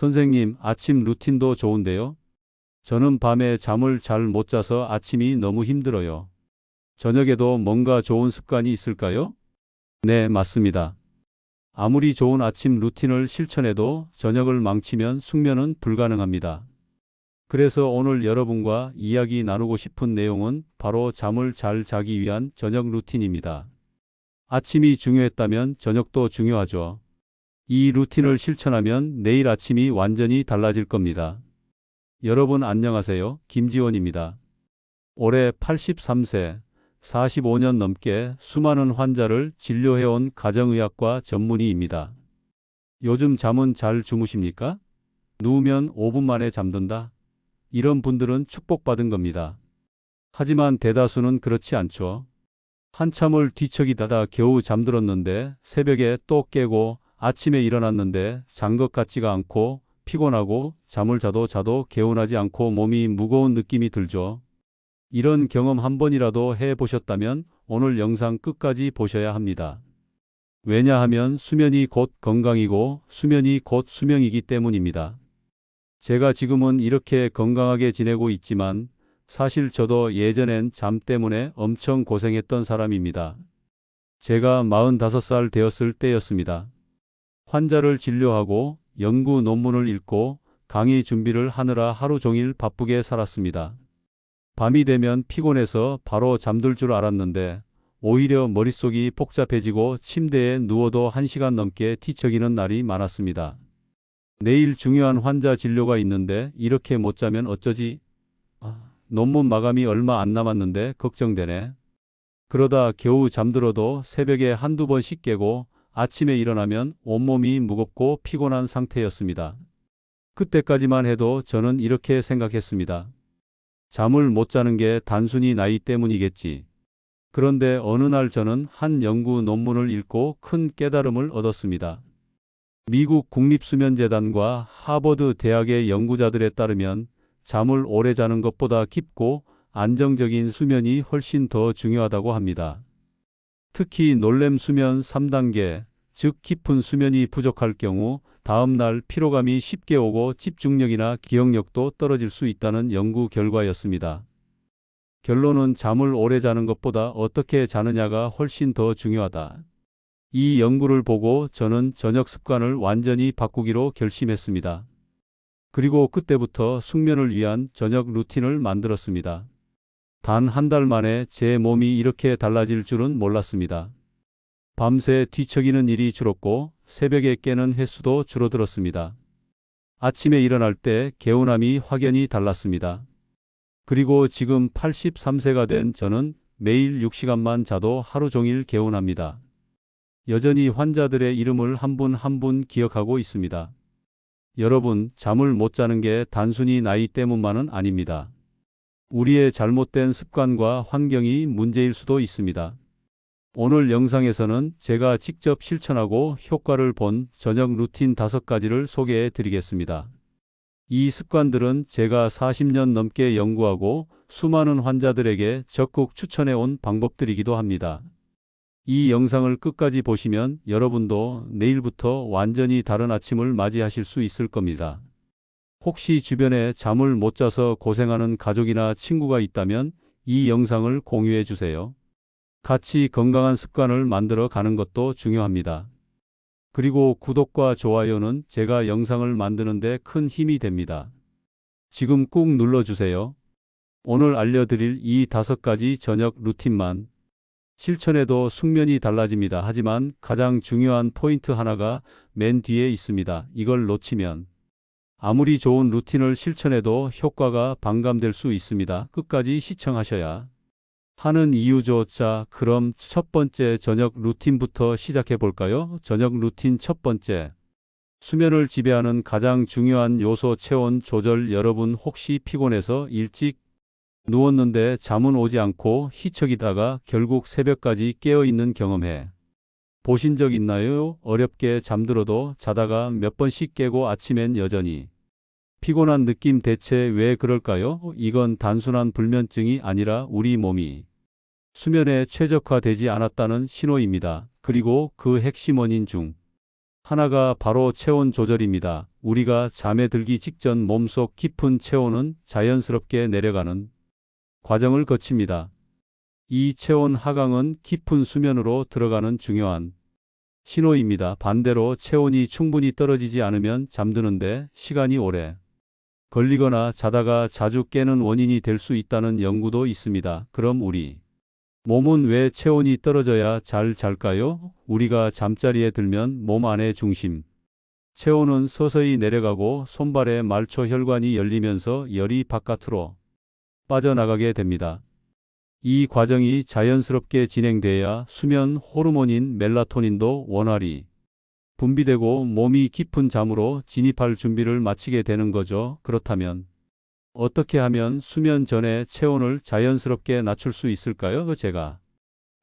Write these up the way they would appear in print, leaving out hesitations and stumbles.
선생님, 아침 루틴도 좋은데요. 저는 밤에 잠을 잘 못 자서 아침이 너무 힘들어요. 저녁에도 뭔가 좋은 습관이 있을까요? 네, 맞습니다. 아무리 좋은 아침 루틴을 실천해도 저녁을 망치면 숙면은 불가능합니다. 그래서 오늘 여러분과 이야기 나누고 싶은 내용은 바로 잠을 잘 자기 위한 저녁 루틴입니다. 아침이 중요했다면 저녁도 중요하죠. 이 루틴을 실천하면 내일 아침이 완전히 달라질 겁니다. 여러분 안녕하세요. 김지원입니다. 올해 83세, 45년 넘게 수많은 환자를 진료해온 가정의학과 전문의입니다. 요즘 잠은 잘 주무십니까? 누우면 5분 만에 잠든다. 이런 분들은 축복받은 겁니다. 하지만 대다수는 그렇지 않죠. 한참을 뒤척이다가 겨우 잠들었는데 새벽에 또 깨고 아침에 일어났는데 잔 것 같지가 않고 피곤하고 잠을 자도 개운하지 않고 몸이 무거운 느낌이 들죠. 이런 경험 한 번이라도 해보셨다면 오늘 영상 끝까지 보셔야 합니다. 왜냐하면 수면이 곧 건강이고 수면이 곧 수명이기 때문입니다. 제가 지금은 이렇게 건강하게 지내고 있지만 사실 저도 예전엔 잠 때문에 엄청 고생했던 사람입니다. 제가 45살 되었을 때였습니다. 환자를 진료하고 연구 논문을 읽고 강의 준비를 하느라 하루 종일 바쁘게 살았습니다. 밤이 되면 피곤해서 바로 잠들 줄 알았는데 오히려 머릿속이 복잡해지고 침대에 누워도 1시간 넘게 뒤척이는 날이 많았습니다. 내일 중요한 환자 진료가 있는데 이렇게 못 자면 어쩌지? 논문 마감이 얼마 안 남았는데 걱정되네. 그러다 겨우 잠들어도 새벽에 한두 번씩 깨고 아침에 일어나면 온몸이 무겁고 피곤한 상태였습니다. 그때까지만 해도 저는 이렇게 생각했습니다. 잠을 못 자는 게 단순히 나이 때문이겠지. 그런데 어느 날 저는 한 연구 논문을 읽고 큰 깨달음을 얻었습니다. 미국 국립수면재단과 하버드 대학의 연구자들에 따르면 잠을 오래 자는 것보다 깊고 안정적인 수면이 훨씬 더 중요하다고 합니다. 특히 놀렘 수면 3단계, 즉 깊은 수면이 부족할 경우 다음날 피로감이 쉽게 오고 집중력이나 기억력도 떨어질 수 있다는 연구 결과였습니다. 결론은 잠을 오래 자는 것보다 어떻게 자느냐가 훨씬 더 중요하다. 이 연구를 보고 저는 저녁 습관을 완전히 바꾸기로 결심했습니다. 그리고 그때부터 숙면을 위한 저녁 루틴을 만들었습니다. 단 한 달 만에 제 몸이 이렇게 달라질 줄은 몰랐습니다. 밤새 뒤척이는 일이 줄었고 새벽에 깨는 횟수도 줄어들었습니다. 아침에 일어날 때 개운함이 확연히 달랐습니다. 그리고 지금 83세가 된 저는 매일 6시간만 자도 하루 종일 개운합니다. 여전히 환자들의 이름을 한 분 한 분 기억하고 있습니다. 여러분, 잠을 못 자는 게 단순히 나이 때문만은 아닙니다. 우리의 잘못된 습관과 환경이 문제일 수도 있습니다. 오늘 영상에서는 제가 직접 실천하고 효과를 본 저녁 루틴 5가지를 소개해 드리겠습니다. 이 습관들은 제가 40년 넘게 연구하고 수많은 환자들에게 적극 추천해 온 방법들이기도 합니다. 이 영상을 끝까지 보시면 여러분도 내일부터 완전히 다른 아침을 맞이하실 수 있을 겁니다. 혹시 주변에 잠을 못 자서 고생하는 가족이나 친구가 있다면 이 영상을 공유해 주세요. 같이 건강한 습관을 만들어 가는 것도 중요합니다. 그리고 구독과 좋아요는 제가 영상을 만드는데 큰 힘이 됩니다. 지금 꾹 눌러주세요. 오늘 알려드릴 이 5가지 저녁 루틴만 실천해도 숙면이 달라집니다. 하지만 가장 중요한 포인트 하나가 맨 뒤에 있습니다. 이걸 놓치면 아무리 좋은 루틴을 실천해도 효과가 반감될 수 있습니다. 끝까지 시청하셔야 하는 이유죠. 자, 그럼 첫 번째 저녁 루틴부터 시작해 볼까요? 저녁 루틴 첫 번째. 수면을 지배하는 가장 중요한 요소 체온 조절. 여러분 혹시 피곤해서 일찍 누웠는데 잠은 오지 않고 희척이다가 결국 새벽까지 깨어 있는 경험해 보신 적 있나요? 어렵게 잠들어도 자다가 몇 번씩 깨고 아침엔 여전히 피곤한 느낌. 대체 왜 그럴까요? 이건 단순한 불면증이 아니라 우리 몸이 수면에 최적화되지 않았다는 신호입니다. 그리고 그 핵심 원인 중 하나가 바로 체온 조절입니다. 우리가 잠에 들기 직전 몸속 깊은 체온은 자연스럽게 내려가는 과정을 거칩니다. 이 체온 하강은 깊은 수면으로 들어가는 중요한 신호입니다. 반대로 체온이 충분히 떨어지지 않으면 잠드는데 시간이 오래 걸리거나 자다가 자주 깨는 원인이 될 수 있다는 연구도 있습니다. 그럼 우리 몸은 왜 체온이 떨어져야 잘 잘까요? 우리가 잠자리에 들면 몸 안의 중심 체온은 서서히 내려가고 손발의 말초 혈관이 열리면서 열이 바깥으로 빠져나가게 됩니다. 이 과정이 자연스럽게 진행돼야 수면 호르몬인 멜라토닌도 원활히 분비되고 몸이 깊은 잠으로 진입할 준비를 마치게 되는 거죠. 그렇다면 어떻게 하면 수면 전에 체온을 자연스럽게 낮출 수 있을까요? 제가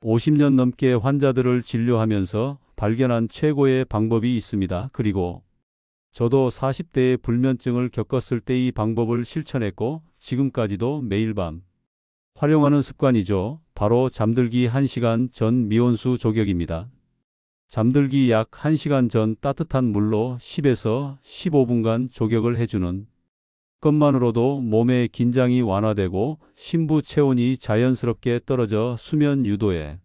50년 넘게 환자들을 진료하면서 발견한 최고의 방법이 있습니다. 그리고 저도 40대의 불면증을 겪었을 때 이 방법을 실천했고 지금까지도 매일 밤 활용하는 습관이죠. 바로 잠들기 1시간 전 미온수 조격입니다. 잠들기 약 1시간 전 따뜻한 물로 10에서 15분간 조격을 해주는 것만으로도 몸의 긴장이 완화되고 심부 체온이 자연스럽게 떨어져 수면 유도에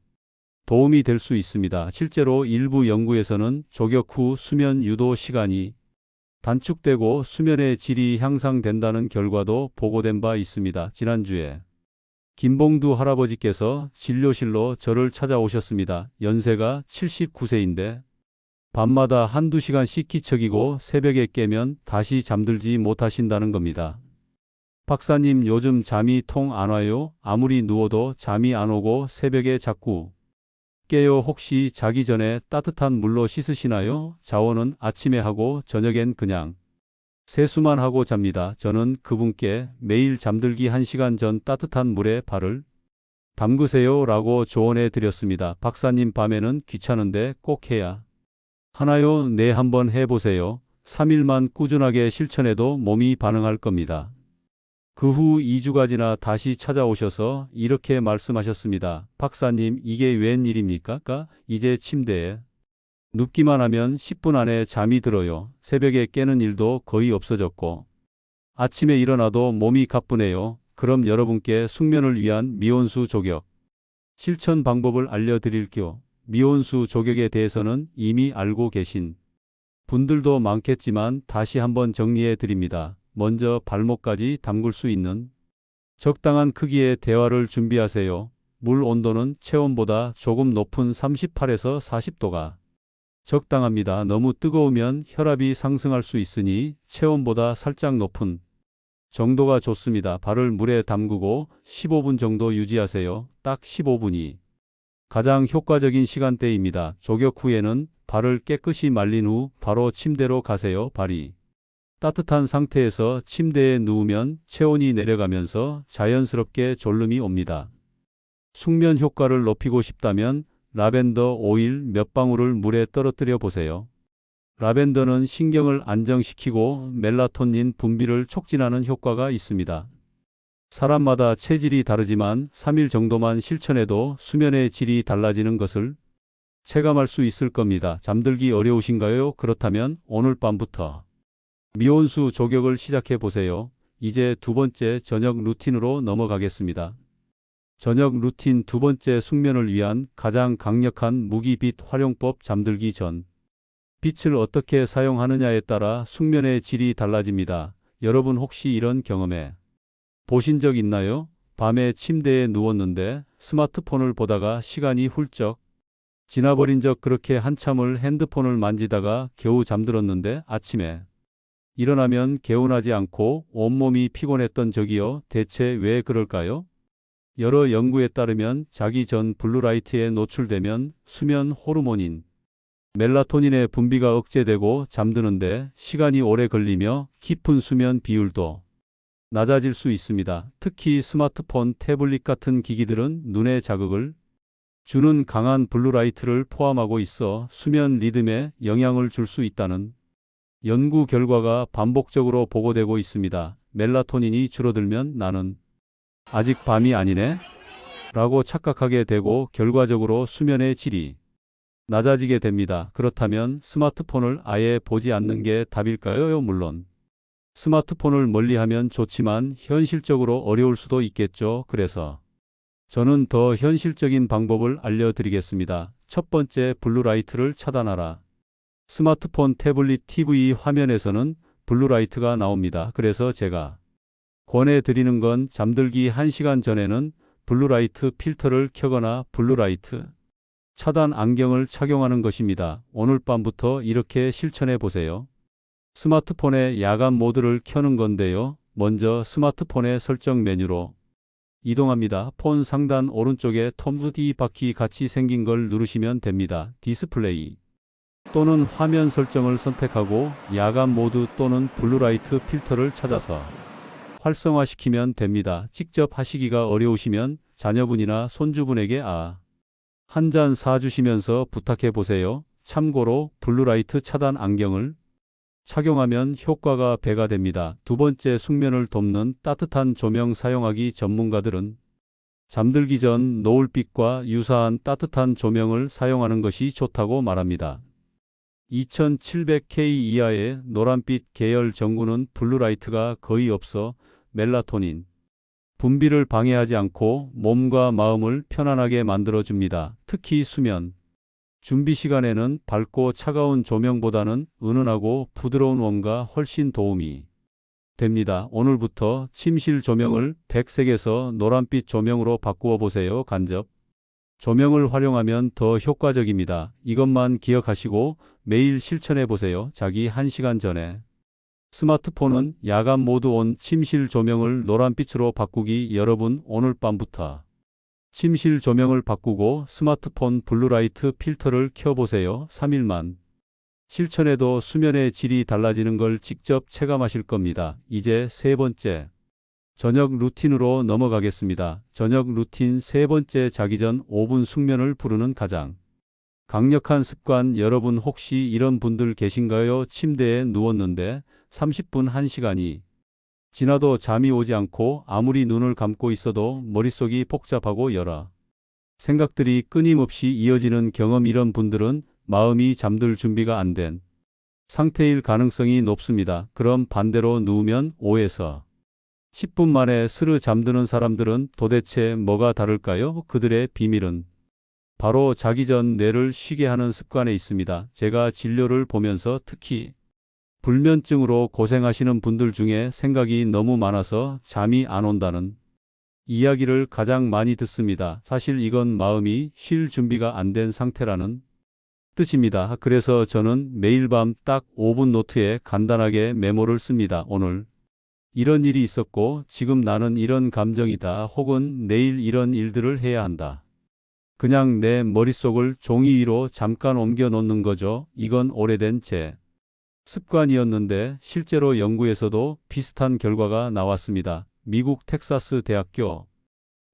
도움이 될 수 있습니다. 실제로 일부 연구에서는 조격 후 수면 유도 시간이 단축되고 수면의 질이 향상된다는 결과도 보고된 바 있습니다. 지난주에 김봉두 할아버지께서 진료실로 저를 찾아오셨습니다. 연세가 79세인데 밤마다 한두 시간씩 기척이고 새벽에 깨면 다시 잠들지 못하신다는 겁니다. 박사님, 요즘 잠이 통 안 와요? 아무리 누워도 잠이 안 오고 새벽에 자꾸 깨요. 혹시 자기 전에 따뜻한 물로 씻으시나요? 샤워는 아침에 하고 저녁엔 그냥 세수만 하고 잡니다. 저는 그분께 매일 잠들기 1시간 전 따뜻한 물에 발을 담그세요 라고 조언해 드렸습니다. 박사님, 밤에는 귀찮은데 꼭 해야 하나요? 네, 한번 해보세요. 3일만 꾸준하게 실천해도 몸이 반응할 겁니다. 그 후 2주가 지나 다시 찾아오셔서 이렇게 말씀하셨습니다. 박사님, 이게 웬일입니까? 이제 침대에 눕기만 하면 10분 안에 잠이 들어요. 새벽에 깨는 일도 거의 없어졌고 아침에 일어나도 몸이 가뿐해요. 그럼 여러분께 숙면을 위한 미온수 조격 실천 방법을 알려드릴게요. 미온수 조격에 대해서는 이미 알고 계신 분들도 많겠지만 다시 한번 정리해 드립니다. 먼저 발목까지 담글 수 있는 적당한 크기의 대화를 준비하세요. 물 온도는 체온보다 조금 높은 38에서 40도가 적당합니다. 너무 뜨거우면 혈압이 상승할 수 있으니 체온보다 살짝 높은 정도가 좋습니다. 발을 물에 담그고 15분 정도 유지하세요. 딱 15분이 가장 효과적인 시간대입니다. 조격 후에는 발을 깨끗이 말린 후 바로 침대로 가세요. 발이 따뜻한 상태에서 침대에 누우면 체온이 내려가면서 자연스럽게 졸음이 옵니다. 숙면 효과를 높이고 싶다면 라벤더 오일 몇 방울을 물에 떨어뜨려 보세요. 라벤더는 신경을 안정시키고 멜라토닌 분비를 촉진하는 효과가 있습니다. 사람마다 체질이 다르지만 3일 정도만 실천해도 수면의 질이 달라지는 것을 체감할 수 있을 겁니다. 잠들기 어려우신가요? 그렇다면 오늘 밤부터 미온수 조격을 시작해 보세요. 이제 두 번째 저녁 루틴으로 넘어가겠습니다. 저녁 루틴 두 번째, 숙면을 위한 가장 강력한 무기 빛 활용법. 잠들기 전 빛을 어떻게 사용하느냐에 따라 숙면의 질이 달라집니다. 여러분 혹시 이런 경험해 보신 적 있나요? 밤에 침대에 누웠는데 스마트폰을 보다가 시간이 훌쩍 지나버린 적, 그렇게 한참을 핸드폰을 만지다가 겨우 잠들었는데 아침에 일어나면 개운하지 않고 온몸이 피곤했던 적이요. 대체 왜 그럴까요? 여러 연구에 따르면 자기 전 블루라이트에 노출되면 수면 호르몬인 멜라토닌의 분비가 억제되고 잠드는데 시간이 오래 걸리며 깊은 수면 비율도 낮아질 수 있습니다. 특히 스마트폰, 태블릿 같은 기기들은 눈에 자극을 주는 강한 블루라이트를 포함하고 있어 수면 리듬에 영향을 줄 수 있다는 연구 결과가 반복적으로 보고되고 있습니다. 멜라토닌이 줄어들면 나는 아직 밤이 아니네? 라고 착각하게 되고 결과적으로 수면의 질이 낮아지게 됩니다. 그렇다면 스마트폰을 아예 보지 않는 게 답일까요? 물론 스마트폰을 멀리하면 좋지만 현실적으로 어려울 수도 있겠죠. 그래서 저는 더 현실적인 방법을 알려드리겠습니다. 첫 번째, 블루라이트를 차단하라. 스마트폰, 태블릿, TV 화면에서는 블루라이트가 나옵니다. 그래서 제가 권해드리는 건 잠들기 1시간 전에는 블루라이트 필터를 켜거나 블루라이트 차단 안경을 착용하는 것입니다. 오늘 밤부터 이렇게 실천해 보세요. 스마트폰의 야간 모드를 켜는 건데요. 먼저 스마트폰의 설정 메뉴로 이동합니다. 폰 상단 오른쪽에 톰 D 바퀴 같이 생긴 걸 누르시면 됩니다. 디스플레이 또는 화면 설정을 선택하고 야간 모드 또는 블루라이트 필터를 찾아서 활성화시키면 됩니다. 직접 하시기가 어려우시면 자녀분이나 손주분에게 한 잔 사주시면서 부탁해 보세요. 참고로 블루라이트 차단 안경을 착용하면 효과가 배가 됩니다. 두 번째, 숙면을 돕는 따뜻한 조명 사용하기. 전문가들은 잠들기 전 노을빛과 유사한 따뜻한 조명을 사용하는 것이 좋다고 말합니다. 2700K 이하의 노란빛 계열 전구는 블루라이트가 거의 없어 멜라토닌 분비를 방해하지 않고 몸과 마음을 편안하게 만들어줍니다. 특히 수면 준비 시간에는 밝고 차가운 조명보다는 은은하고 부드러운 웜가 훨씬 도움이 됩니다. 오늘부터 침실 조명을 백색에서 노란빛 조명으로 바꾸어 보세요. 간접 조명을 활용하면 더 효과적입니다. 이것만 기억하시고 매일 실천해 보세요. 자기 1시간 전에 스마트폰은 야간 모드 온 침실 조명을 노란빛으로 바꾸기. 여러분, 오늘 밤부터 침실 조명을 바꾸고 스마트폰 블루라이트 필터를 켜보세요. 3일만 실천해도 수면의 질이 달라지는 걸 직접 체감하실 겁니다. 이제 세 번째, 저녁 루틴으로 넘어가겠습니다. 저녁 루틴 세 번째, 자기 전 5분 숙면을 부르는 가장 강력한 습관. 여러분 혹시 이런 분들 계신가요? 침대에 누웠는데 30분, 1시간이 지나도 잠이 오지 않고 아무리 눈을 감고 있어도 머릿속이 복잡하고 여러 생각들이 끊임없이 이어지는 경험. 이런 분들은 마음이 잠들 준비가 안 된 상태일 가능성이 높습니다. 그럼 반대로 누우면 5에서 10분 만에 스르 잠드는 사람들은 도대체 뭐가 다를까요? 그들의 비밀은 바로 자기 전 뇌를 쉬게 하는 습관에 있습니다. 제가 진료를 보면서 특히 불면증으로 고생하시는 분들 중에 생각이 너무 많아서 잠이 안 온다는 이야기를 가장 많이 듣습니다. 사실 이건 마음이 쉴 준비가 안 된 상태라는 뜻입니다. 그래서 저는 매일 밤 딱 5분 노트에 간단하게 메모를 씁니다. 오늘 이런 일이 있었고 지금 나는 이런 감정이다. 혹은 내일 이런 일들을 해야 한다. 그냥 내 머릿속을 종이 위로 잠깐 옮겨 놓는 거죠. 이건 오래된 제 습관이었는데 실제로 연구에서도 비슷한 결과가 나왔습니다. 미국 텍사스 대학교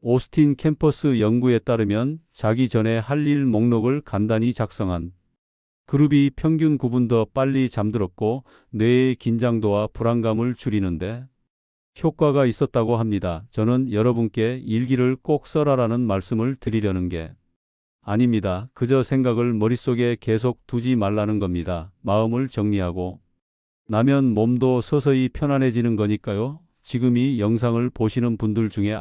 오스틴 캠퍼스 연구에 따르면 자기 전에 할 일 목록을 간단히 작성한 그룹이 평균 9분 더 빨리 잠들었고 뇌의 긴장도와 불안감을 줄이는데 효과가 있었다고 합니다. 저는 여러분께 일기를 꼭 써라라는 말씀을 드리려는 게 아닙니다. 그저 생각을 머릿속에 계속 두지 말라는 겁니다. 마음을 정리하고 나면 몸도 서서히 편안해지는 거니까요. 지금 이 영상을 보시는 분들 중에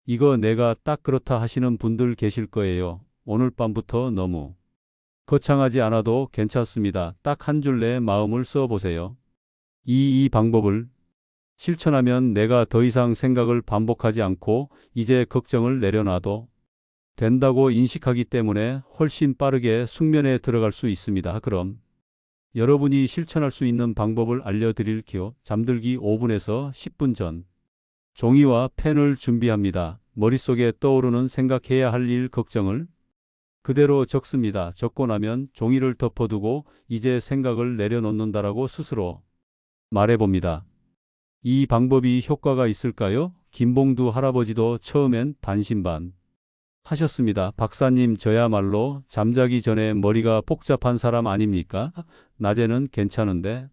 이거 내가 딱 그렇다 하시는 분들 계실 거예요. 오늘 밤부터 너무 거창하지 않아도 괜찮습니다. 딱 한 줄 내 마음을 써보세요. 이 방법을 실천하면 내가 더 이상 생각을 반복하지 않고 이제 걱정을 내려놔도 된다고 인식하기 때문에 훨씬 빠르게 숙면에 들어갈 수 있습니다. 그럼 여러분이 실천할 수 있는 방법을 알려드릴게요. 잠들기 5분에서 10분 전 종이와 펜을 준비합니다. 머릿속에 떠오르는 생각해야 할 일, 걱정을 그대로 적습니다. 적고 나면 종이를 덮어두고 이제 생각을 내려놓는다라고 스스로 말해봅니다. 이 방법이 효과가 있을까요? 김봉두 할아버지도 처음엔 반신반 하셨습니다. 박사님, 저야말로 잠자기 전에 머리가 복잡한 사람 아닙니까? 낮에는 괜찮은데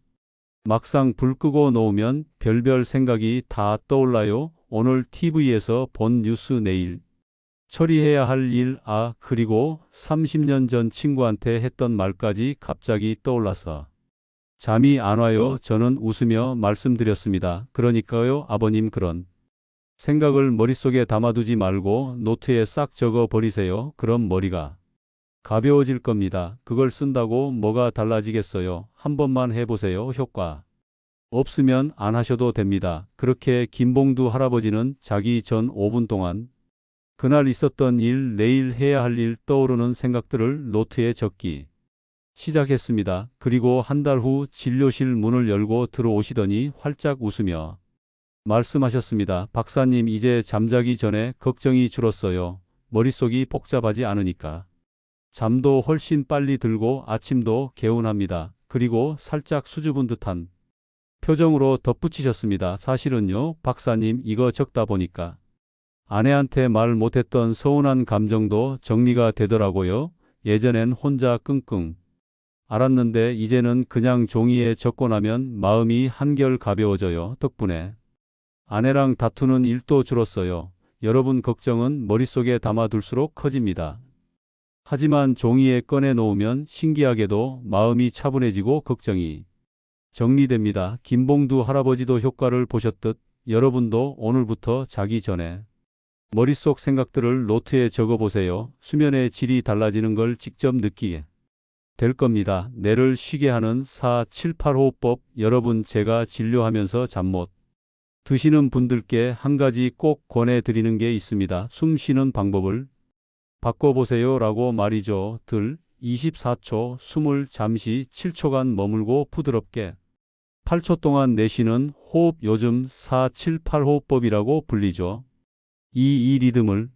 막상 불 끄고 놓으면 별별 생각이 다 떠올라요. 오늘 TV에서 본 뉴스, 내일 처리해야 할 일, 그리고 30년 전 친구한테 했던 말까지 갑자기 떠올라서 잠이 안 와요. 저는 웃으며 말씀드렸습니다. 그러니까요, 아버님 그런 생각을 머릿속에 담아두지 말고 노트에 싹 적어 버리세요. 그럼 머리가 가벼워질 겁니다. 그걸 쓴다고 뭐가 달라지겠어요? 한 번만 해보세요. 효과 없으면 안 하셔도 됩니다. 그렇게 김봉두 할아버지는 자기 전 5분 동안 그날 있었던 일, 내일 해야 할 일, 떠오르는 생각들을 노트에 적기 시작했습니다. 그리고 한 달 후 진료실 문을 열고 들어오시더니 활짝 웃으며 말씀하셨습니다. 박사님, 이제 잠자기 전에 걱정이 줄었어요. 머릿속이 복잡하지 않으니까. 잠도 훨씬 빨리 들고 아침도 개운합니다. 그리고 살짝 수줍은 듯한 표정으로 덧붙이셨습니다. 사실은요, 박사님, 이거 적다 보니까 아내한테 말 못했던 서운한 감정도 정리가 되더라고요. 예전엔 혼자 끙끙 앓았는데 이제는 그냥 종이에 적고 나면 마음이 한결 가벼워져요. 덕분에 아내랑 다투는 일도 줄었어요. 여러분, 걱정은 머릿속에 담아둘수록 커집니다. 하지만 종이에 꺼내 놓으면 신기하게도 마음이 차분해지고 걱정이 정리됩니다. 김봉두 할아버지도 효과를 보셨듯 여러분도 오늘부터 자기 전에 머릿속 생각들을 노트에 적어보세요. 수면의 질이 달라지는 걸 직접 느끼게 될 겁니다. 뇌를 쉬게 하는 4-7-8호흡법. 여러분, 제가 진료하면서 잠 못 드시는 분들께 한 가지 꼭 권해드리는 게 있습니다. 숨 쉬는 방법을 바꿔보세요 라고 말이죠. 24초 숨을 잠시 7초간 머물고 부드럽게 8초 동안 내쉬는 호흡, 요즘 4-7-8호흡법이라고 불리죠. 이 리듬을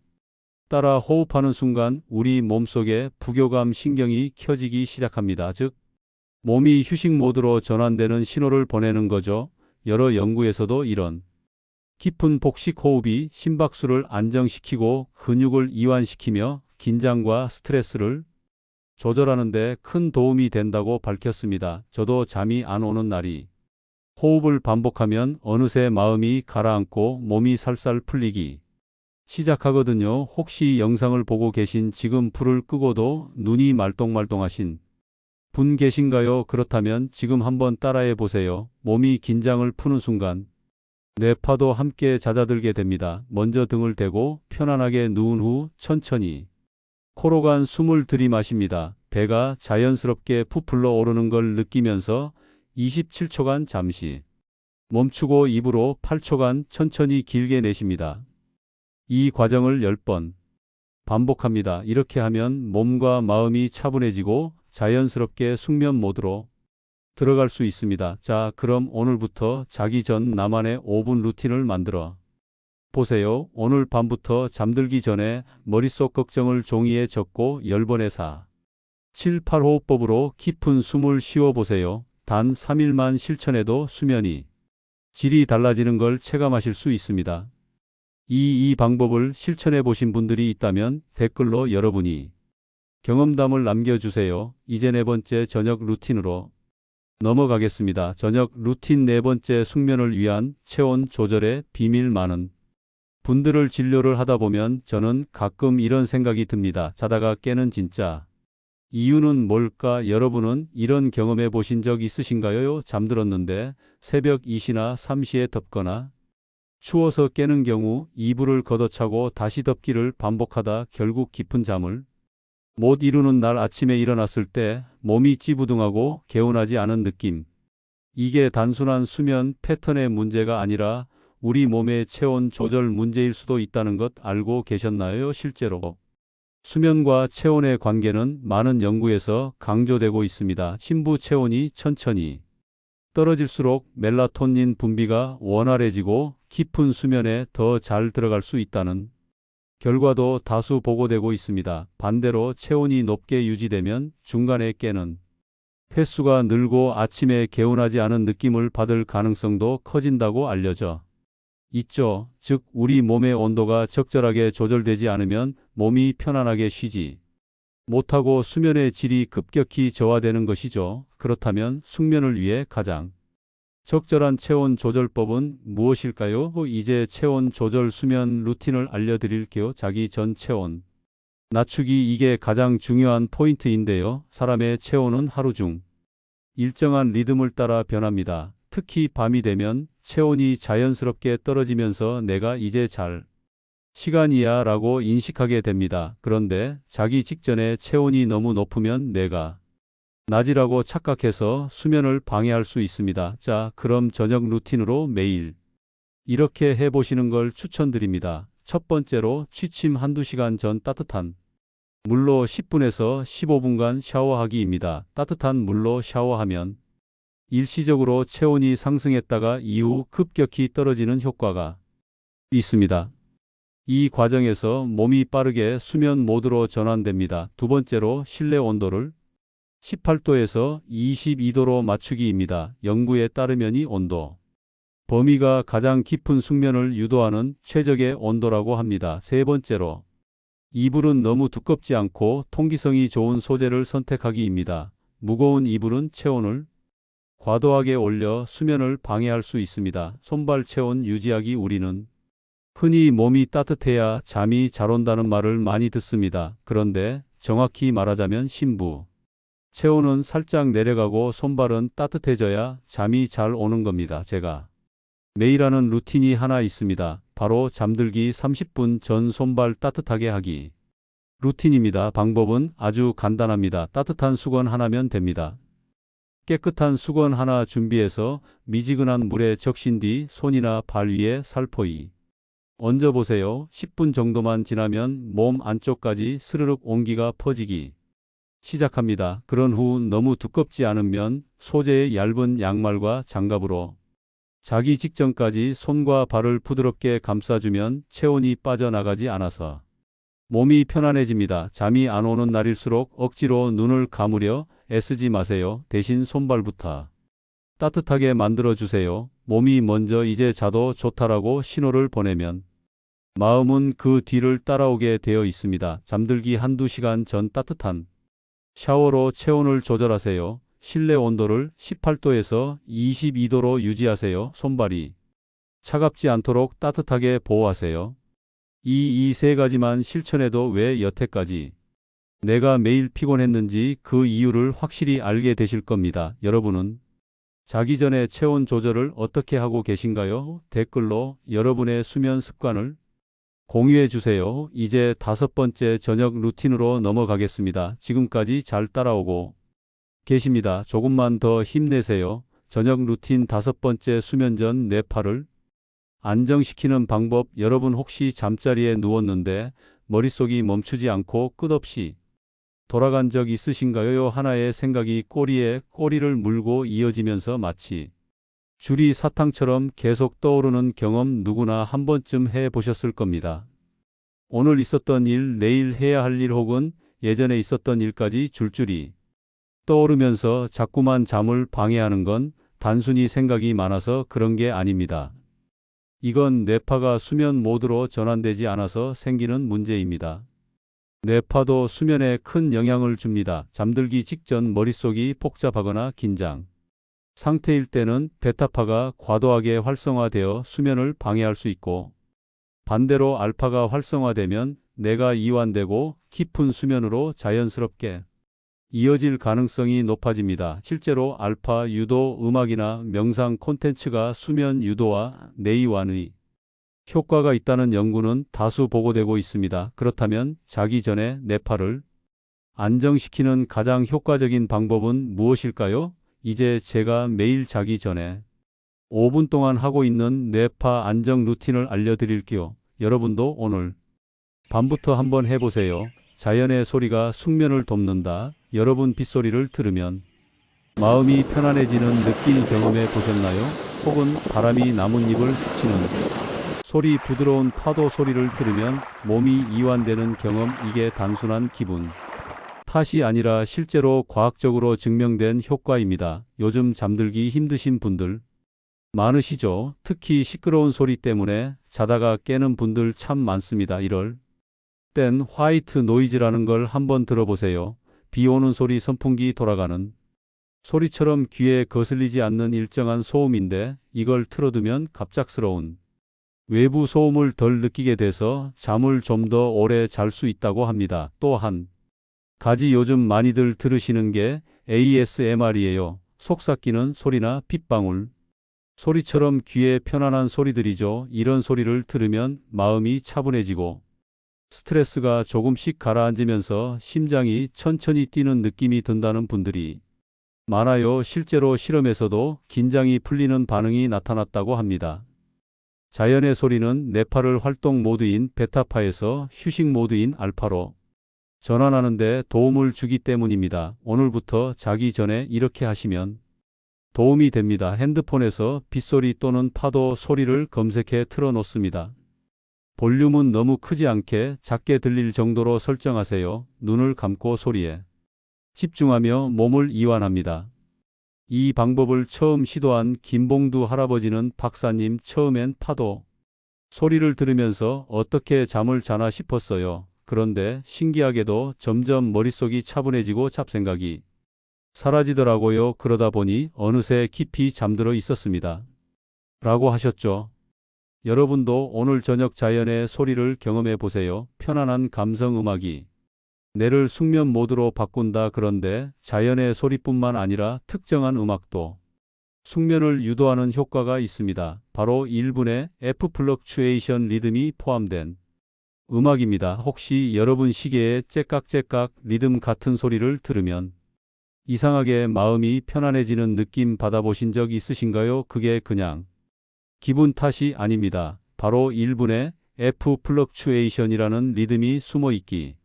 따라 호흡하는 순간 우리 몸속에 부교감 신경이 켜지기 시작합니다. 즉, 몸이 휴식 모드로 전환되는 신호를 보내는 거죠. 여러 연구에서도 이런 깊은 복식 호흡이 심박수를 안정시키고 근육을 이완시키며 긴장과 스트레스를 조절하는 데 큰 도움이 된다고 밝혔습니다. 저도 잠이 안 오는 날이 호흡을 반복하면 어느새 마음이 가라앉고 몸이 살살 풀리기 시작하거든요. 혹시 영상을 보고 계신 지금 불을 끄고도 눈이 말똥말똥하신 분 계신가요? 그렇다면 지금 한번 따라해 보세요. 몸이 긴장을 푸는 순간 뇌파도 함께 잦아들게 됩니다. 먼저 등을 대고 편안하게 누운 후 천천히 코로 간 숨을 들이마십니다. 배가 자연스럽게 부풀러 오르는 걸 느끼면서 27초간 잠시 멈추고 입으로 8초간 천천히 길게 내쉽니다. 이 과정을 10번 반복합니다. 이렇게 하면 몸과 마음이 차분해지고 자연스럽게 숙면 모드로 들어갈 수 있습니다. 자, 그럼 오늘부터 자기 전 나만의 5분 루틴을 만들어 보세요. 오늘 밤부터 잠들기 전에 머릿속 걱정을 종이에 적고 10번의 4-7-8호흡법으로 깊은 숨을 쉬어 보세요. 단 3일만 실천해도 수면이 질이 달라지는 걸 체감하실 수 있습니다. 이 방법을 실천해 보신 분들이 있다면 댓글로 여러분이 경험담을 남겨주세요. 이제 네 번째 저녁 루틴으로 넘어가겠습니다. 저녁 루틴 네 번째, 숙면을 위한 체온 조절의 비밀. 많은 분들을 진료를 하다 보면 저는 가끔 이런 생각이 듭니다. 자다가 깨는 진짜 이유는 뭘까? 여러분은 이런 경험해 보신 적 있으신가요? 잠들었는데 새벽 2시나 3시에 덥거나 추워서 깨는 경우 이불을 걷어차고 다시 덮기를 반복하다 결국 깊은 잠을 못 이루는 날, 아침에 일어났을 때 몸이 찌부둥하고 개운하지 않은 느낌. 이게 단순한 수면 패턴의 문제가 아니라 우리 몸의 체온 조절 문제일 수도 있다는 것 알고 계셨나요? 실제로 수면과 체온의 관계는 많은 연구에서 강조되고 있습니다. 심부 체온이 천천히 떨어질수록 멜라토닌 분비가 원활해지고 깊은 수면에 더 잘 들어갈 수 있다는 결과도 다수 보고되고 있습니다. 반대로 체온이 높게 유지되면 중간에 깨는 횟수가 늘고 아침에 개운하지 않은 느낌을 받을 가능성도 커진다고 알려져 있죠. 즉, 우리 몸의 온도가 적절하게 조절되지 않으면 몸이 편안하게 쉬지 못하고 수면의 질이 급격히 저하되는 것이죠. 그렇다면 숙면을 위해 가장 적절한 체온 조절법은 무엇일까요? 이제 체온 조절 수면 루틴을 알려드릴게요. 자기 전 체온 낮추기, 이게 가장 중요한 포인트인데요. 사람의 체온은 하루 중 일정한 리듬을 따라 변합니다. 특히 밤이 되면 체온이 자연스럽게 떨어지면서 내가 이제 잘 시간이야 라고 인식하게 됩니다. 그런데 자기 직전에 체온이 너무 높으면 내가 낮이라고 착각해서 수면을 방해할 수 있습니다. 자, 그럼 저녁 루틴으로 매일 이렇게 해보시는 걸 추천드립니다. 첫 번째로 취침 한두 시간 전 따뜻한 물로 10분에서 15분간 샤워하기입니다. 따뜻한 물로 샤워하면 일시적으로 체온이 상승했다가 이후 급격히 떨어지는 효과가 있습니다. 이 과정에서 몸이 빠르게 수면 모드로 전환됩니다. 두 번째로 실내 온도를 18도에서 22도로 맞추기입니다. 연구에 따르면 이 온도 범위가 가장 깊은 숙면을 유도하는 최적의 온도라고 합니다. 세 번째로 이불은 너무 두껍지 않고 통기성이 좋은 소재를 선택하기입니다. 무거운 이불은 체온을 과도하게 올려 수면을 방해할 수 있습니다. 손발 체온 유지하기, 우리는 흔히 몸이 따뜻해야 잠이 잘 온다는 말을 많이 듣습니다. 그런데 정확히 말하자면 심부 체온은 살짝 내려가고 손발은 따뜻해져야 잠이 잘 오는 겁니다. 제가 매일 하는 루틴이 하나 있습니다. 바로 잠들기 30분 전 손발 따뜻하게 하기 루틴입니다. 방법은 아주 간단합니다. 따뜻한 수건 하나면 됩니다. 깨끗한 수건 하나 준비해서 미지근한 물에 적신 뒤 손이나 발 위에 살포시 얹어보세요. 10분 정도만 지나면 몸 안쪽까지 스르륵 온기가 퍼지기 시작합니다. 그런 후 너무 두껍지 않으면 소재의 얇은 양말과 장갑으로 자기 직전까지 손과 발을 부드럽게 감싸주면 체온이 빠져나가지 않아서 몸이 편안해집니다. 잠이 안 오는 날일수록 억지로 눈을 감으려 애쓰지 마세요. 대신 손발부터 따뜻하게 만들어주세요. 몸이 먼저 이제 자도 좋다라고 신호를 보내면 마음은 그 뒤를 따라오게 되어 있습니다. 잠들기 한두 시간 전 따뜻한 샤워로 체온을 조절하세요. 실내 온도를 18도에서 22도로 유지하세요. 손발이 차갑지 않도록 따뜻하게 보호하세요. 이 세 가지만 실천해도 왜 여태까지 내가 매일 피곤했는지 그 이유를 확실히 알게 되실 겁니다. 여러분은 자기 전에 체온 조절을 어떻게 하고 계신가요? 댓글로 여러분의 수면 습관을 공유해 주세요. 이제 5번째 저녁 루틴으로 넘어가겠습니다. 지금까지 잘 따라오고 계십니다. 조금만 더 힘내세요. 저녁 루틴 5번째, 수면 전 내 팔을 안정시키는 방법. 여러분 혹시 잠자리에 누웠는데 머릿속이 멈추지 않고 끝없이 돌아간 적 있으신가요? 하나의 생각이 꼬리에 꼬리를 물고 이어지면서 마치 줄이 사탕처럼 계속 떠오르는 경험, 누구나 한 번쯤 해보셨을 겁니다. 오늘 있었던 일, 내일 해야 할 일 혹은 예전에 있었던 일까지 줄줄이 떠오르면서 자꾸만 잠을 방해하는 건 단순히 생각이 많아서 그런 게 아닙니다. 이건 뇌파가 수면 모드로 전환되지 않아서 생기는 문제입니다. 뇌파도 수면에 큰 영향을 줍니다. 잠들기 직전 머릿속이 복잡하거나 긴장 상태일 때는 베타파가 과도하게 활성화되어 수면을 방해할 수 있고, 반대로 알파가 활성화되면 뇌가 이완되고 깊은 수면으로 자연스럽게 이어질 가능성이 높아집니다. 실제로 알파 유도 음악이나 명상 콘텐츠가 수면 유도와 뇌이완의 효과가 있다는 연구는 다수 보고되고 있습니다. 그렇다면 자기 전에 뇌파를 안정시키는 가장 효과적인 방법은 무엇일까요? 이제 제가 매일 자기 전에 5분 동안 하고 있는 뇌파 안정 루틴을 알려드릴게요. 여러분도 오늘 밤부터 한번 해보세요. 자연의 소리가 숙면을 돕는다. 여러분 빗소리를 들으면 마음이 편안해지는 느낌 경험해 보셨나요? 혹은 바람이 나뭇잎을 스치는 소리, 부드러운 파도 소리를 들으면 몸이 이완되는 경험. 이게 단순한 기분 탓이 아니라 실제로 과학적으로 증명된 효과입니다. 요즘 잠들기 힘드신 분들 많으시죠? 특히 시끄러운 소리 때문에 자다가 깨는 분들 참 많습니다. 이럴 땐 화이트 노이즈라는 걸 한번 들어보세요. 비 오는 소리, 선풍기 돌아가는 소리처럼 귀에 거슬리지 않는 일정한 소음인데 이걸 틀어두면 갑작스러운 외부 소음을 덜 느끼게 돼서 잠을 좀 더 오래 잘 수 있다고 합니다. 또 한 가지 요즘 많이들 들으시는 게 ASMR이에요. 속삭이는 소리나 빗방울. 소리처럼 귀에 편안한 소리들이죠. 이런 소리를 들으면 마음이 차분해지고 스트레스가 조금씩 가라앉으면서 심장이 천천히 뛰는 느낌이 든다는 분들이 많아요. 실제로 실험에서도 긴장이 풀리는 반응이 나타났다고 합니다. 자연의 소리는 뇌파를 활동 모드인 베타파에서 휴식 모드인 알파로 전환하는 데 도움을 주기 때문입니다. 오늘부터 자기 전에 이렇게 하시면 도움이 됩니다. 핸드폰에서 빗소리 또는 파도 소리를 검색해 틀어놓습니다. 볼륨은 너무 크지 않게 작게 들릴 정도로 설정하세요. 눈을 감고 소리에 집중하며 몸을 이완합니다. 이 방법을 처음 시도한 김봉두 할아버지는 박사님, 처음엔 파도 소리를 들으면서 어떻게 잠을 자나 싶었어요. 그런데 신기하게도 점점 머릿속이 차분해지고 잡생각이 사라지더라고요. 그러다 보니 어느새 깊이 잠들어 있었습니다. 라고 하셨죠. 여러분도 오늘 저녁 자연의 소리를 경험해 보세요. 편안한 감성 음악이 뇌를 숙면 모드로 바꾼다. 그런데 자연의 소리뿐만 아니라 특정한 음악도 숙면을 유도하는 효과가 있습니다. 바로 1분의 F 플럭추에이션 리듬이 포함된 음악입니다. 혹시 여러분 시계에 째깍째깍 리듬 같은 소리를 들으면 이상하게 마음이 편안해지는 느낌 받아보신 적 있으신가요? 그게 그냥 기분 탓이 아닙니다. 바로 1분의 F 플럭추에이션이라는 리듬이 숨어 있기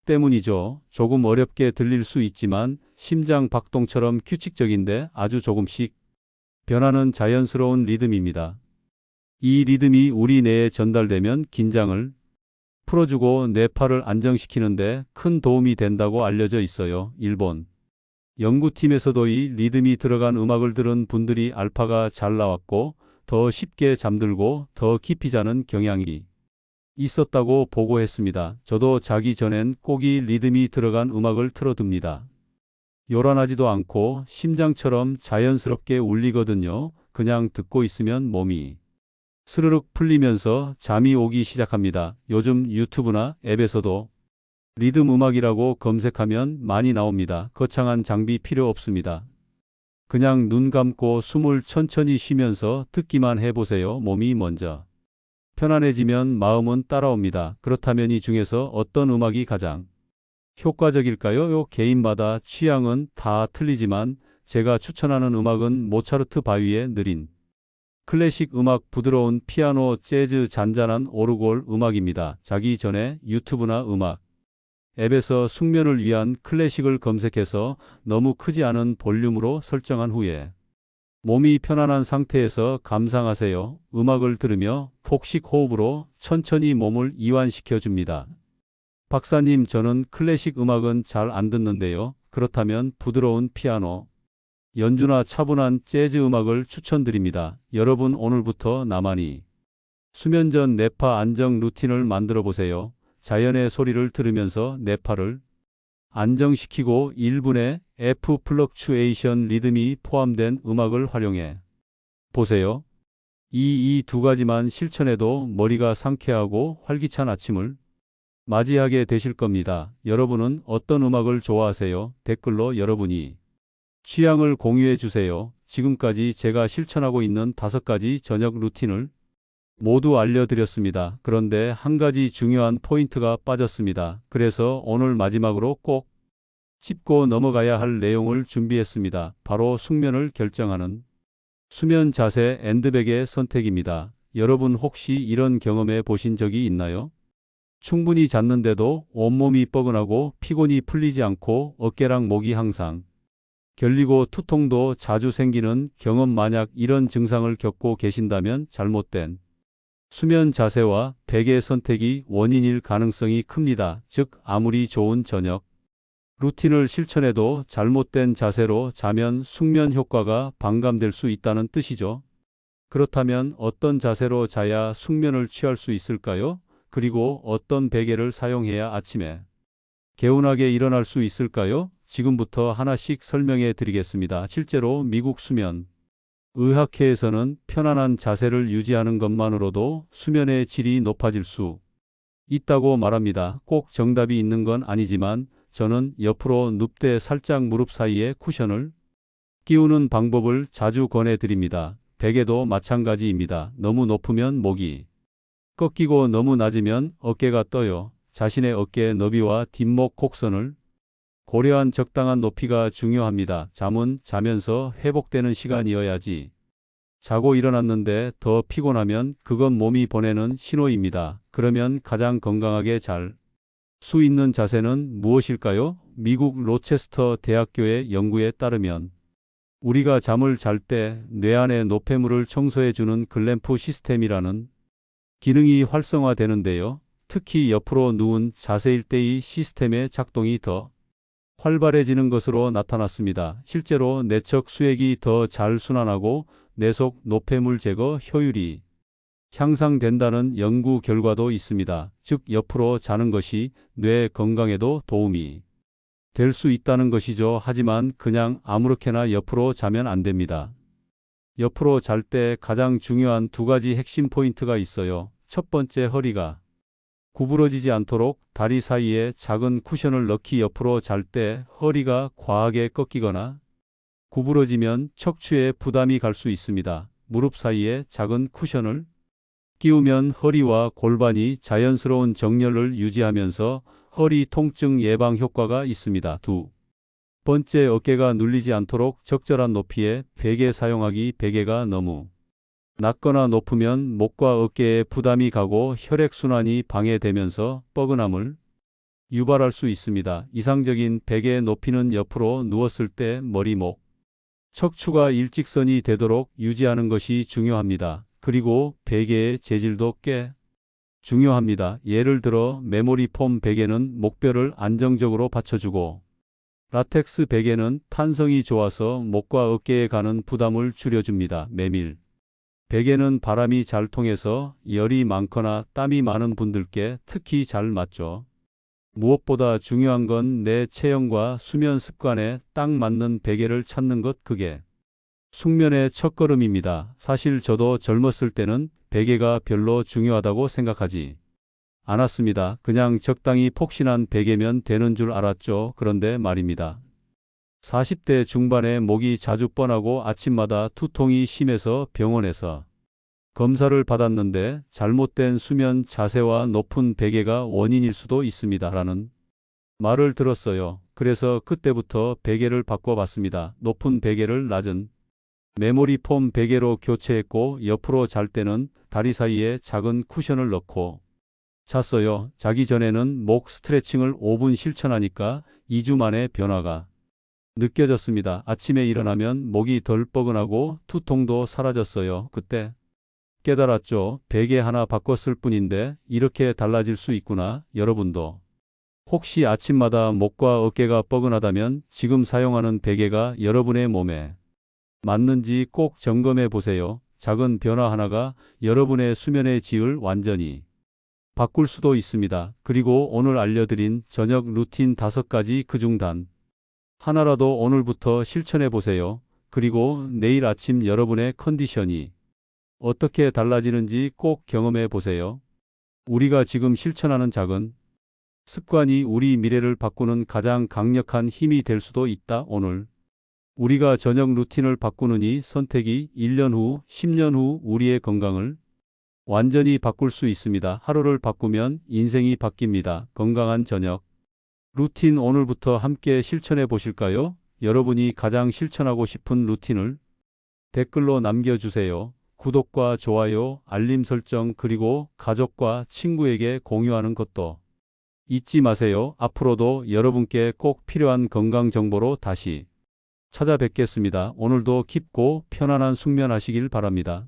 때문이죠. 조금 어렵게 들릴 수 있지만 심장 박동처럼 규칙적인데 아주 조금씩 변하는 자연스러운 리듬입니다. 이 리듬이 우리 뇌에 전달되면 긴장을 풀어주고 뇌파를 안정시키는데 큰 도움이 된다고 알려져 있어요. 일본 연구팀에서도 이 리듬이 들어간 음악을 들은 분들이 알파가 잘 나왔고 더 쉽게 잠들고 더 깊이 자는 경향이 있었다고 보고했습니다. 저도 자기 전엔 꼭 이 리듬이 들어간 음악을 틀어둡니다. 요란하지도 않고 심장처럼 자연스럽게 울리거든요. 그냥 듣고 있으면 몸이 스르륵 풀리면서 잠이 오기 시작합니다. 요즘 유튜브나 앱에서도 리듬 음악이라고 검색하면 많이 나옵니다. 거창한 장비 필요 없습니다. 그냥 눈 감고 숨을 천천히 쉬면서 듣기만 해보세요. 몸이 먼저 편안해지면 마음은 따라옵니다. 그렇다면 이 중에서 어떤 음악이 가장 효과적일까요? 개인마다 취향은 다 틀리지만 제가 추천하는 음악은 모차르트 바위의 느린 클래식 음악, 부드러운 피아노, 재즈, 잔잔한 오르골 음악입니다. 자기 전에 유튜브나 음악 앱에서 숙면을 위한 클래식을 검색해서 너무 크지 않은 볼륨으로 설정한 후에 몸이 편안한 상태에서 감상하세요. 음악을 들으며 폭식 호흡으로 천천히 몸을 이완시켜 줍니다. 박사님, 저는 클래식 음악은 잘 안 듣는데요. 그렇다면 부드러운 피아노 연주나 차분한 재즈 음악을 추천드립니다. 여러분, 오늘부터 나만이 수면 전 뇌파 안정 루틴을 만들어 보세요. 자연의 소리를 들으면서 뇌파를 안정시키고 1분의 F 플럭추에이션 리듬이 포함된 음악을 활용해 보세요. 이 두 가지만 실천해도 머리가 상쾌하고 활기찬 아침을 맞이하게 되실 겁니다. 여러분은 어떤 음악을 좋아하세요? 댓글로 여러분이 취향을 공유해 주세요. 지금까지 제가 실천하고 있는 5가지 저녁 루틴을 모두 알려드렸습니다. 그런데 한 가지 중요한 포인트가 빠졌습니다. 그래서 오늘 마지막으로 꼭 짚고 넘어가야 할 내용을 준비했습니다. 바로 숙면을 결정하는 수면 자세 엔드백의 선택입니다. 여러분 혹시 이런 경험해 보신 적이 있나요? 충분히 잤는데도 온몸이 뻐근하고 피곤이 풀리지 않고 어깨랑 목이 항상 결리고 두통도 자주 생기는 경험. 만약 이런 증상을 겪고 계신다면 잘못된 수면 자세와 베개 선택이 원인일 가능성이 큽니다. 즉, 아무리 좋은 저녁 루틴을 실천해도 잘못된 자세로 자면 숙면 효과가 반감될 수 있다는 뜻이죠. 그렇다면 어떤 자세로 자야 숙면을 취할 수 있을까요? 그리고 어떤 베개를 사용해야 아침에 개운하게 일어날 수 있을까요? 지금부터 하나씩 설명해 드리겠습니다. 실제로 미국 수면 의학회에서는 편안한 자세를 유지하는 것만으로도 수면의 질이 높아질 수 있다고 말합니다. 꼭 정답이 있는 건 아니지만 저는 옆으로 눕되 살짝 무릎 사이에 쿠션을 끼우는 방법을 자주 권해드립니다. 베개도 마찬가지입니다. 너무 높으면 목이 꺾이고 너무 낮으면 어깨가 떠요. 자신의 어깨 너비와 뒷목 곡선을 고려한 적당한 높이가 중요합니다. 잠은 자면서 회복되는 시간이어야지. 자고 일어났는데 더 피곤하면 그건 몸이 보내는 신호입니다. 그러면 가장 건강하게 잘 수 있는 자세는 무엇일까요? 미국 로체스터 대학교의 연구에 따르면 우리가 잠을 잘 때 뇌 안의 노폐물을 청소해주는 글램프 시스템이라는 기능이 활성화되는데요. 특히 옆으로 누운 자세일 때 이 시스템의 작동이 더 활발해지는 것으로 나타났습니다. 실제로 내적 수액이 더 잘 순환하고 뇌속 노폐물 제거 효율이 향상된다는 연구 결과도 있습니다. 즉 옆으로 자는 것이 뇌 건강에도 도움이 될 수 있다는 것이죠. 하지만 그냥 아무렇게나 옆으로 자면 안 됩니다. 옆으로 잘 때 가장 중요한 두 가지 핵심 포인트가 있어요. 첫 번째, 허리가 구부러지지 않도록 다리 사이에 작은 쿠션을 넣기. 옆으로 잘 때 허리가 과하게 꺾이거나 구부러지면 척추에 부담이 갈 수 있습니다. 무릎 사이에 작은 쿠션을 끼우면 허리와 골반이 자연스러운 정렬을 유지하면서 허리 통증 예방 효과가 있습니다. 두 번째, 어깨가 눌리지 않도록 적절한 높이의 베개 사용하기. 베개가 너무 낮거나 높으면 목과 어깨에 부담이 가고 혈액순환이 방해되면서 뻐근함을 유발할 수 있습니다. 이상적인 베개 높이는 옆으로 누웠을 때 머리, 목, 척추가 일직선이 되도록 유지하는 것이 중요합니다. 그리고 베개의 재질도 꽤 중요합니다. 예를 들어 메모리 폼 베개는 목뼈를 안정적으로 받쳐주고 라텍스 베개는 탄성이 좋아서 목과 어깨에 가는 부담을 줄여줍니다. 메밀 베개는 바람이 잘 통해서 열이 많거나 땀이 많은 분들께 특히 잘 맞죠. 무엇보다 중요한 건 내 체형과 수면 습관에 딱 맞는 베개를 찾는 것. 그게 숙면의 첫걸음입니다. 사실 저도 젊었을 때는 베개가 별로 중요하다고 생각하지 않았습니다. 그냥 적당히 폭신한 베개면 되는 줄 알았죠. 그런데 말입니다. 40대 중반에 목이 자주 뻔하고 아침마다 두통이 심해서 병원에서 검사를 받았는데 잘못된 수면 자세와 높은 베개가 원인일 수도 있습니다. 라는 말을 들었어요. 그래서 그때부터 베개를 바꿔봤습니다. 높은 베개를 낮은 메모리 폼 베개로 교체했고 옆으로 잘 때는 다리 사이에 작은 쿠션을 넣고 잤어요. 자기 전에는 목 스트레칭을 5분 실천하니까 2주 만에 변화가 느껴졌습니다. 아침에 일어나면 목이 덜 뻐근하고 두통도 사라졌어요. 그때 깨달았죠. 베개 하나 바꿨을 뿐인데 이렇게 달라질 수 있구나. 여러분도 혹시 아침마다 목과 어깨가 뻐근하다면 지금 사용하는 베개가 여러분의 몸에 맞는지 꼭 점검해 보세요. 작은 변화 하나가 여러분의 수면의 질을 완전히 바꿀 수도 있습니다. 그리고 오늘 알려드린 저녁 루틴 5가지 그중 단 하나라도 오늘부터 실천해 보세요. 그리고 내일 아침 여러분의 컨디션이 어떻게 달라지는지 꼭 경험해 보세요. 우리가 지금 실천하는 작은 습관이 우리 미래를 바꾸는 가장 강력한 힘이 될 수도 있다. 오늘 우리가 저녁 루틴을 바꾸는 이 선택이 1년 후, 10년 후 우리의 건강을 완전히 바꿀 수 있습니다. 하루를 바꾸면 인생이 바뀝니다. 건강한 저녁 루틴 오늘부터 함께 실천해 보실까요? 여러분이 가장 실천하고 싶은 루틴을 댓글로 남겨주세요. 구독과 좋아요, 알림 설정 그리고 가족과 친구에게 공유하는 것도 잊지 마세요. 앞으로도 여러분께 꼭 필요한 건강 정보로 다시 찾아뵙겠습니다. 오늘도 깊고 편안한 숙면하시길 바랍니다.